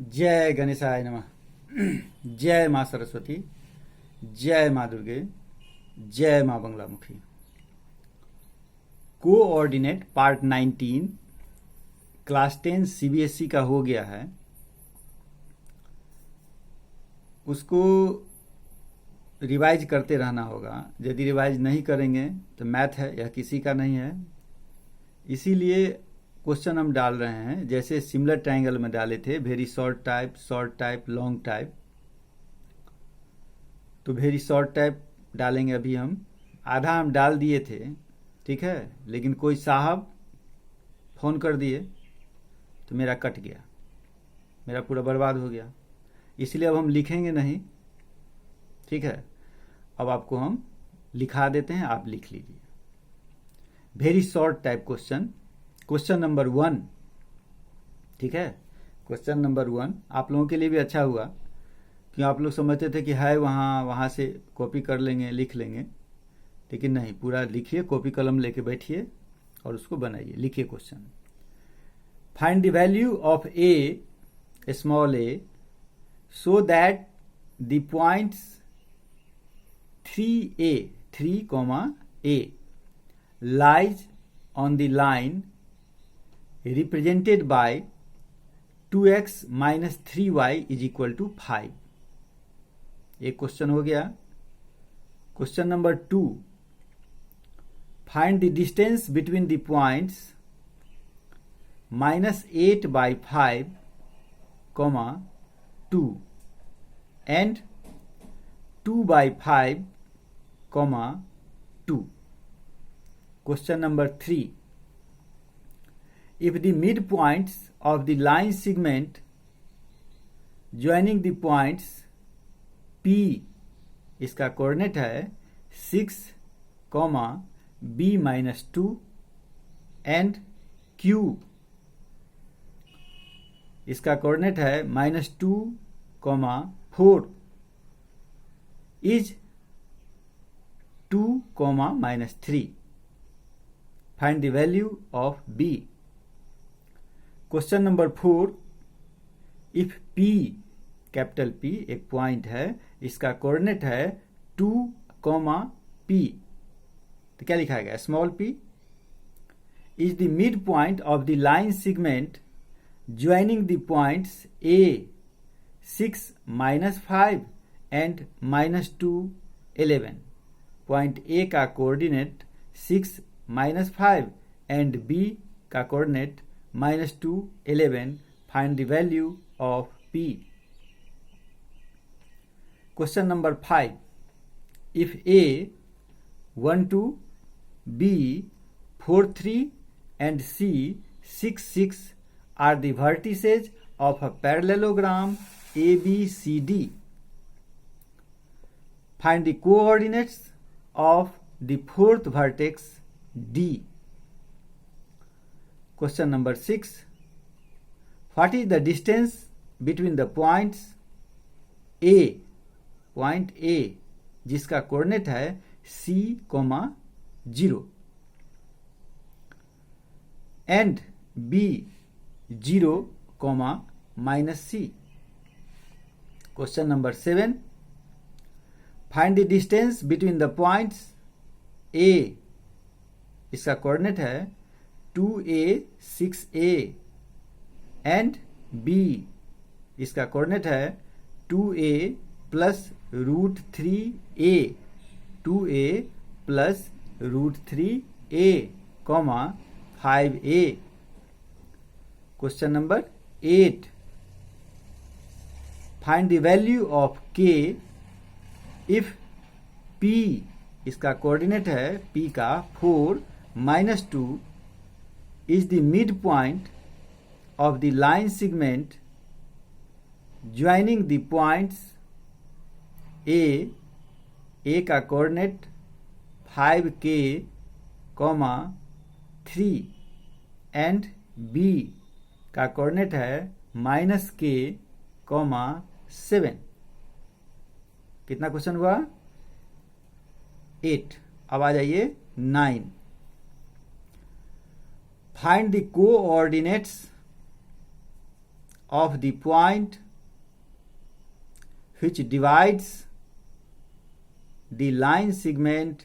जय गणेशाय नमः। जय माँ सरस्वती, जय माँ दुर्गे, जय माँ Baglamukhi. Coordinate part 19 class 10 CBSE का हो गया है। उसको रिवाइज करते रहना होगा। यदि रिवाइज नहीं करेंगे तो मैथ है यह किसी का नहीं है। इसीलिए क्वेश्चन हम डाल रहे हैं, जैसे सिमिलर ट्रायंगल में डाले थे, very short type, long type. तो वेरी शॉर्ट टाइप डालेंगे अभी हम। आधा हम डाल दिए थे, ठीक है, लेकिन कोई साहब फ़ोन कर दिए तो मेरा कट गया, मेरा पूरा बर्बाद हो गया। इसलिए अब हम लिखेंगे नहीं, ठीक है। अब आपको हम लिखा देते हैं, आप लिख लीजिए। Very short type question number 1, ठीक है। क्वेश्चन नंबर 1 आप लोगों के लिए भी अच्छा हुआ कि आप लोग समझते थे कि है वहाँ से कॉपी कर लेंगे, लिख लेंगे, लेकिन नहीं, पूरा लिखिए, कॉपी कलम लेके बैठिए और उसको बनाइए। लिखिए question. Find the value of A small A so that the points 3a 3, a lies on the line represented by 2x minus 3y is equal to 5। एक क्वेश्चन हो गया। Question number 2, find the distance between the points -8 by 5, 2 and 2 by 5, 2। Question number 3, if the midpoints of the line segment joining the points P, इसका coordinate है 6, B minus 2 and Q, इसका coordinate है -2, 4 is 2, -3। Find the value of B। Question number 4, if P, capital P एक point है, इसका coordinate है 2, P, तो क्या लिखा गया? Small p is the mid point of the line segment joining the points A 6, -5 and -2, 11। Point A का coordinate 6, -5 and B का coordinate -2, 11। Find the value of P। Question number 5, if A 1, 2, B 4, 3 and C 6, 6 are the vertices of a parallelogram ABCD, find the coordinates of the fourth vertex D। Question number 6, what is the distance between the points A, point A जिसका coordinate है C, 0 and B 0, -C। Question number 7, find the distance between the points A, इसका coordinate है 2a 6a and B, इसका coordinate है 2a plus √3a, 2a plus √3a, 5a। Question number 8, find the value of k if p, इसका coordinate है p का 4, -2 is the mid point of the line segment joining the points A का coordinate 5k, 3 and B का coordinate है -k, 7। कितना question हुआ? 8। अब आ जाइए 9, find the coordinates of the point which divides the line segment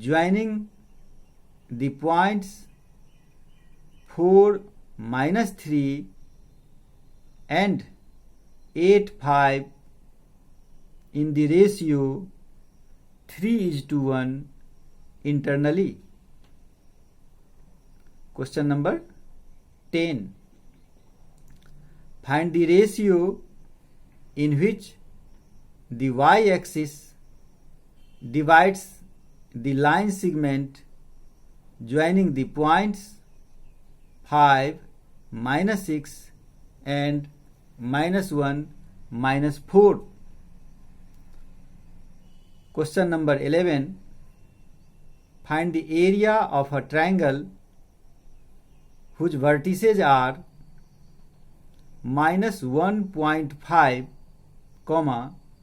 joining the points 4, -3 and 8, 5 in the ratio 3:1 internally. Question number 10. Find the ratio in which the y-axis divides the line segment joining the points 5, -6 and -1, -4. Question number 11. Find the area of a triangle whose vertices are -1.5,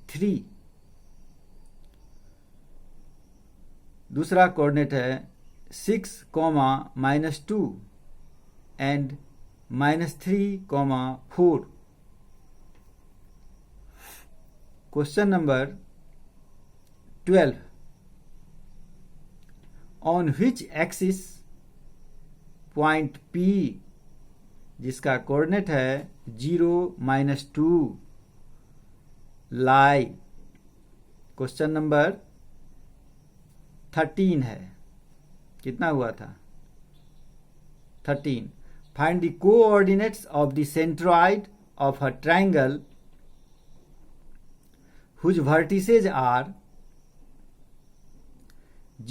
3. दूसरा coordinate है 6, -2 and -3, 4. Question number 12. On which axis point P जिसका coordinate है 0, -2 lie? Question number 13 है। कितना हुआ था? 13. Find the coordinates of the centroid of a triangle whose vertices are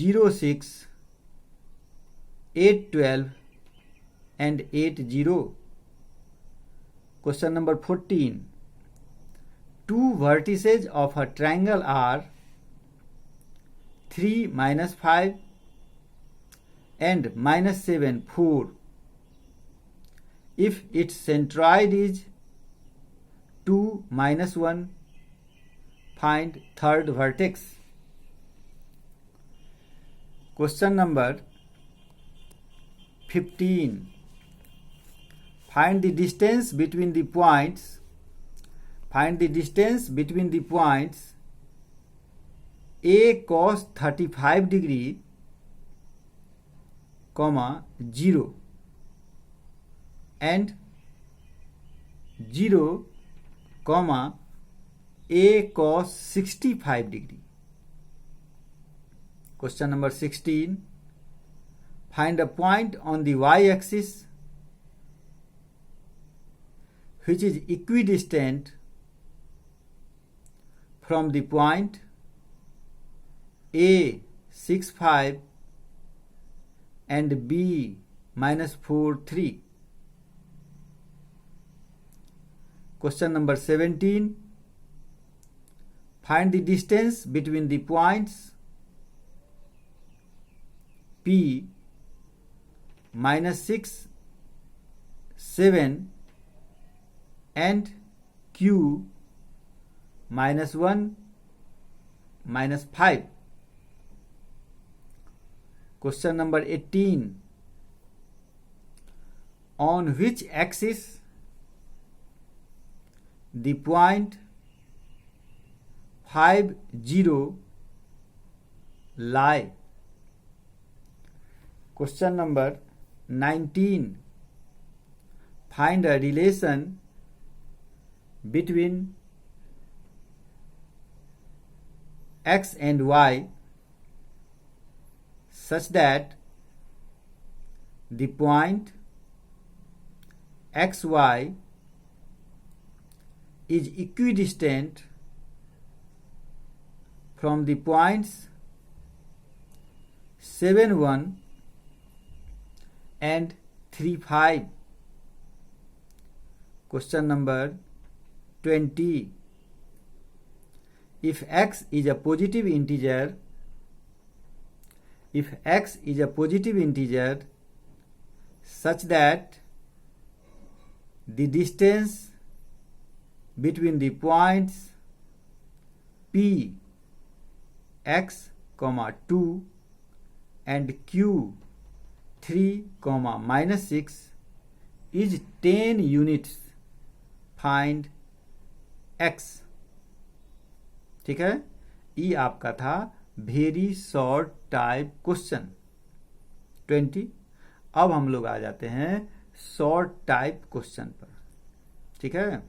0, 6, 8, 12 and 8, 0. Question number 14. Two vertices of a triangle are 3, -5 and -7, 4. If its centroid is 2, -1, find third vertex. Question number 15. Find the distance between the points. Find the distance between the points A cos 35 degree, 0 and 0, A cos 65 degree. Question number 16. Find a point on the y-axis which is equidistant from the point A 6, 5 and B -4, 3. Question number 17. Find the distance between the points P -6, 7 and Q -1, -5. Question number 18. On which axis the point 5, 0 lie? Question number 19. Find a relation between x and y such that the point xy is equidistant from the points 7, 1 and 3, 5. Question number 20. If x is a positive integer, such that the distance between the points P x, 2 and Q 3, -6 is 10 units. Find x. ठीक है, ये आपका था very short type question 20। अब हम लोग आ जाते हैं शॉर्ट टाइप क्वेश्चन पर। ठीक है,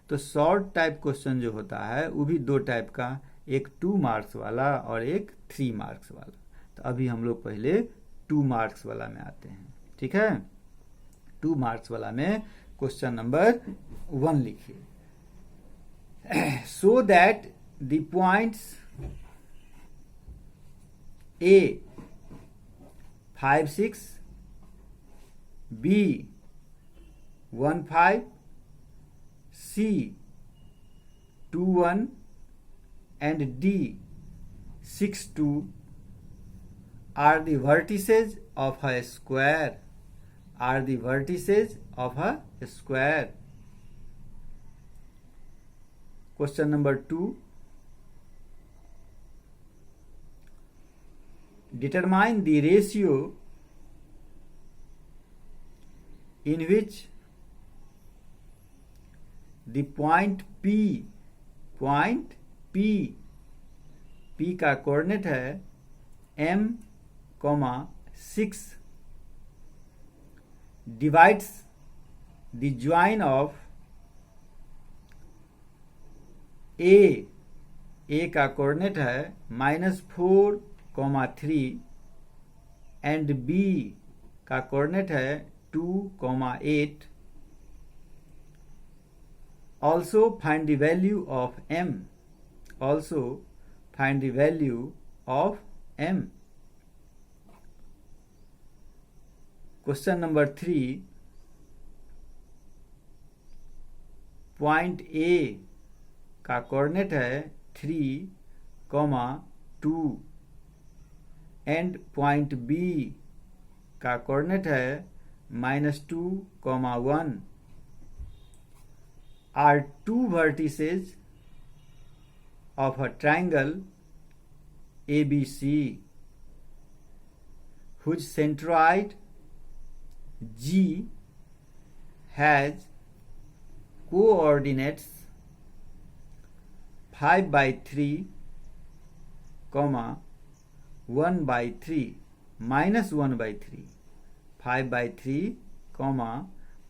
तो शॉर्ट टाइप क्वेश्चन जो होता है वो भी दो टाइप का, एक 2 मार्क्स वाला और एक 3 मार्क्स वाला। तो अभी हम लोग पहले 2 मार्क्स वाला में आते हैं। ठीक है, 2 मार्क्स वाला में क्वेश्चन नंबर 1 लिखिए। So that the points A 5 6, B 1 5, C 2 1 and D 6 2 are the vertices of a square. Are the vertices of a square. Question number 2. Determine the ratio in which the point P का coordinate है m, 6 divides the join of A का coordinate है -4, 3 and B का coordinate है 2, 8। Also find the value of m. Also find the value of m. Question number 3. Point A का coordinate है 3, 2 and point B का coordinate है -2, 1 are 2 vertices of a triangle ABC whose centroid G has coordinates 5/3, 1/3, -1/3, 5/3,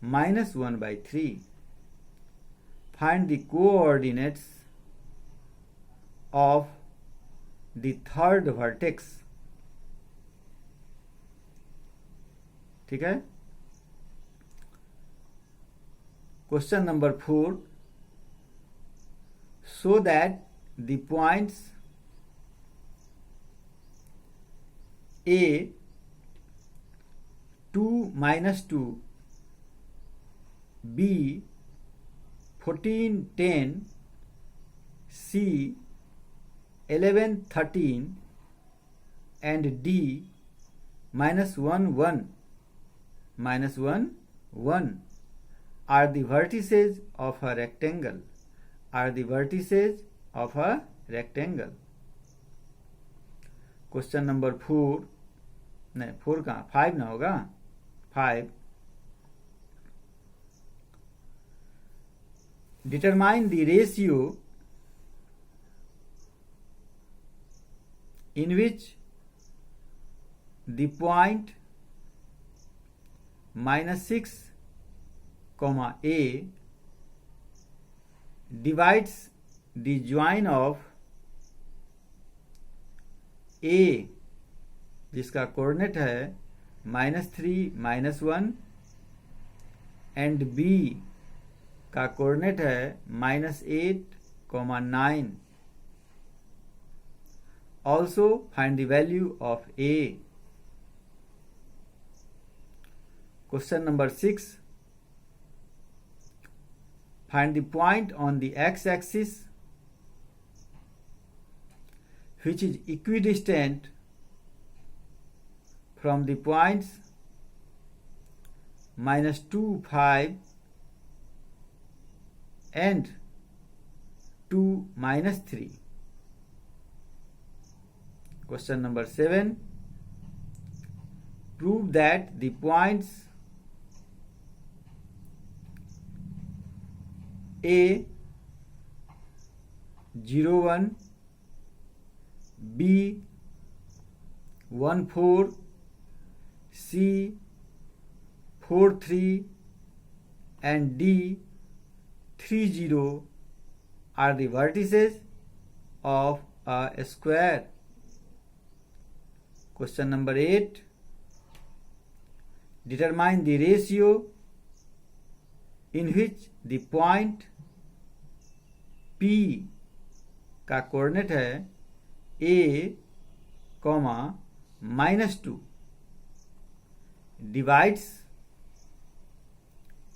-1/3. Find the coordinates of the third vertex. ठीक है, question number 4. So that the points A 2, -2, B 14, 10, C 11, 13 and D -1, 1 are the vertices of a rectangle. Are the vertices of a rectangle. Question number 4. नहीं, 4 कहाँ, 5 ना होगा, 5. Determine the ratio in which the point -6, A divides the join of A जिसका coordinate है -3, -1 and B का coordinate है -8, 9. Also find the value of A. Question number 6. Find the point on the x-axis which is equidistant from the points -2, 5 and 2, -3. Question number 7. Prove that the points A 0 1, B 1 4, C 4 3, and D 3 0 are the vertices of a square. Question number 8. Determine the ratio in which the point P का coordinate है A, -2 divides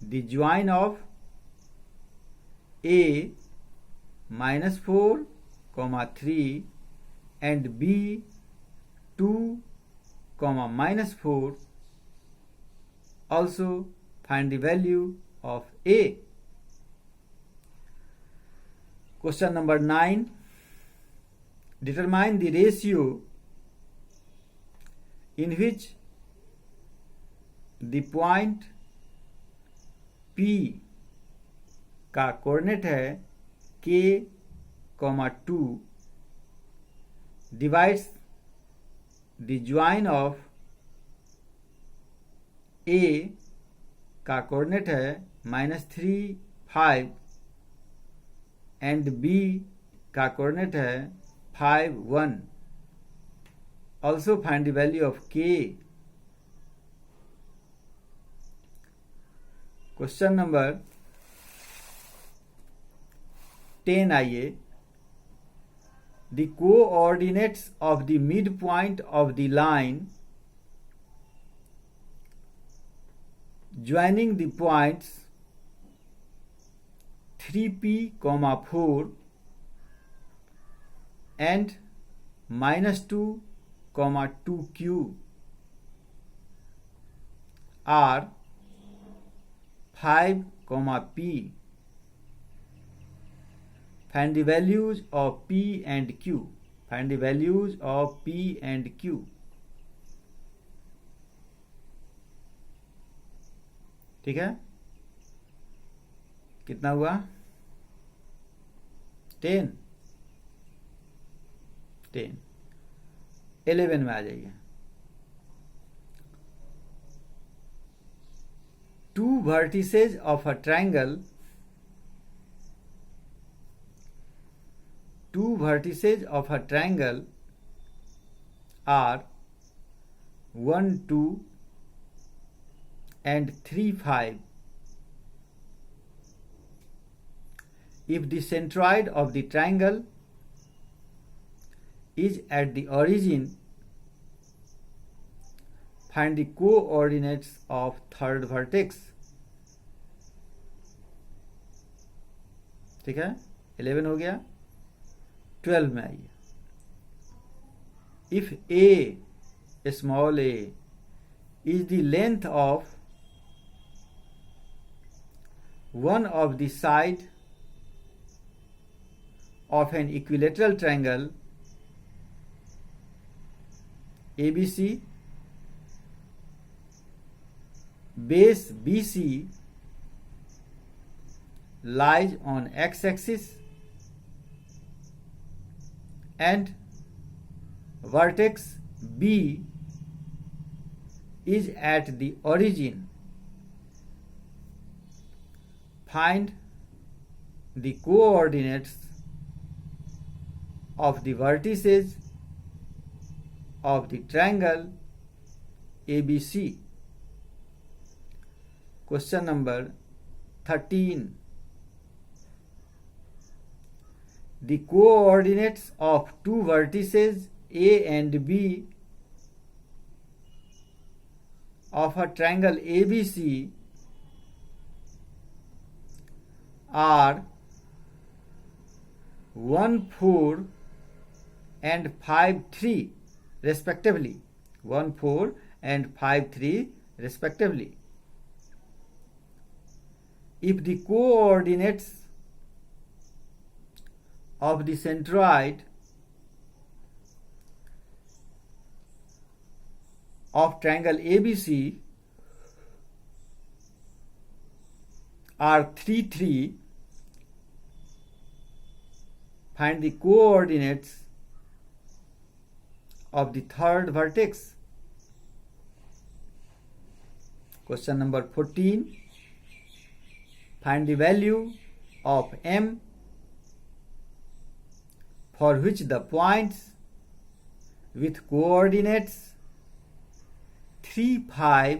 the join of A -4, 3 and B 2, -4. Also find the value of A. Question number 9. Determine the ratio in which the point P का coordinate है K, 2 divides the join of A का coordinate है -3, 5 and B का coordinate है 5, 1. Also find the value of K. Question number 10 आइए. The coordinates of the midpoint of the line joining the points 3P, 4 and -2, 2Q are 5, P. Find the values of P and Q. Find the values of P and Q. ठीक है, कितना हुआ? 10. 11 में आ जाइए. Two vertices of a triangle. Two vertices of a triangle are 1, 2 and 3, 5. If the centroid of the triangle is at the origin, find the coordinates of third vertex. ठीक है, 11 हो गया. 12 में आइए. If A, small a, is the length of one of the side of an equilateral triangle ABC, base BC lies on x-axis and vertex B is at the origin, find the coordinates of the vertices of the triangle ABC. Question number 13. The coordinates of two vertices A and B of a triangle ABC are 1, 4 and 5, 3 respectively. 1, 4 and 5, 3 respectively. If the coordinates of the centroid of triangle ABC are 3, 3 find the coordinates of the third vertex. Question number 14, find the value of m for which the points with coordinates 3, 5,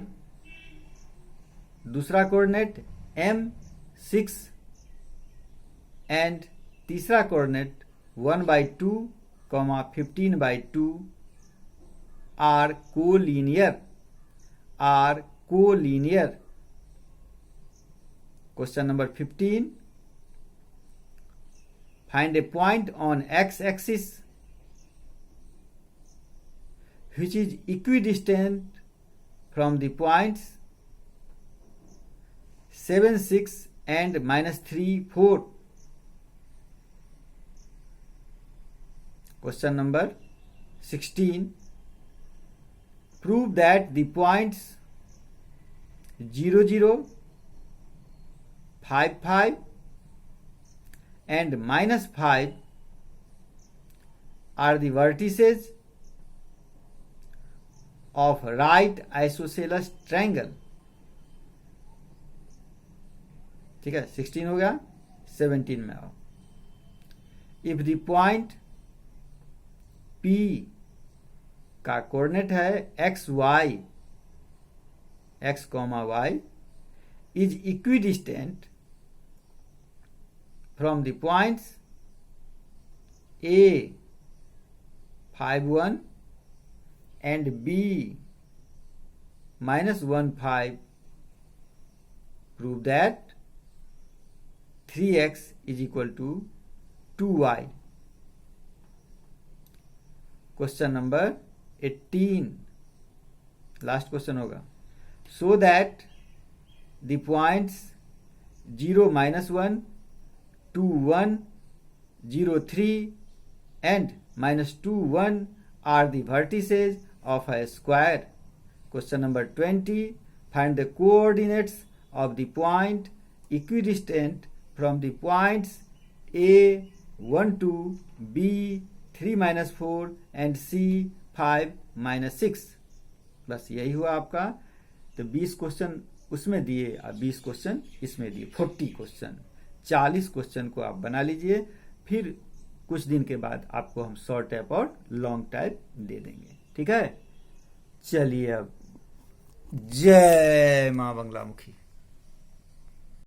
दूसरा coordinate m, 6 and तीसरा coordinate 1/2, 15/2 are collinear. Question number 15, find a point on x-axis which is equidistant from the points 7, 6 and -3, 4. Question number 16, prove that the points 0, 0, 5, 5 and -5 are the vertices of right isosceles triangle. ठीक है, 16 हो गया, 17 में आओ. If the point P का coordinate है x, y, x, y is equidistant from the points A 5, 1 and B -1, 5, prove that 3x is equal to 2y. Question number 18, last question होगा. So that the points 0, -1, 2, 1, 0, 3 and -2, 1 are the vertices of a square. Question number 20, find the coordinates of the point equidistant from the points A 1, 2, B 3, -4 and C 5, -6. बस यही हुआ आपका. तो 20 question उसमें दिए और 20 question इसमें दिए. 40 क्वेश्चन, 40 क्वेश्चन को आप बना लीजिए. फिर कुछ दिन के बाद आपको हम शॉर्ट टाइप और लॉन्ग टाइप दे देंगे. ठीक है, चलिए अब जय मां बंगलामुखी.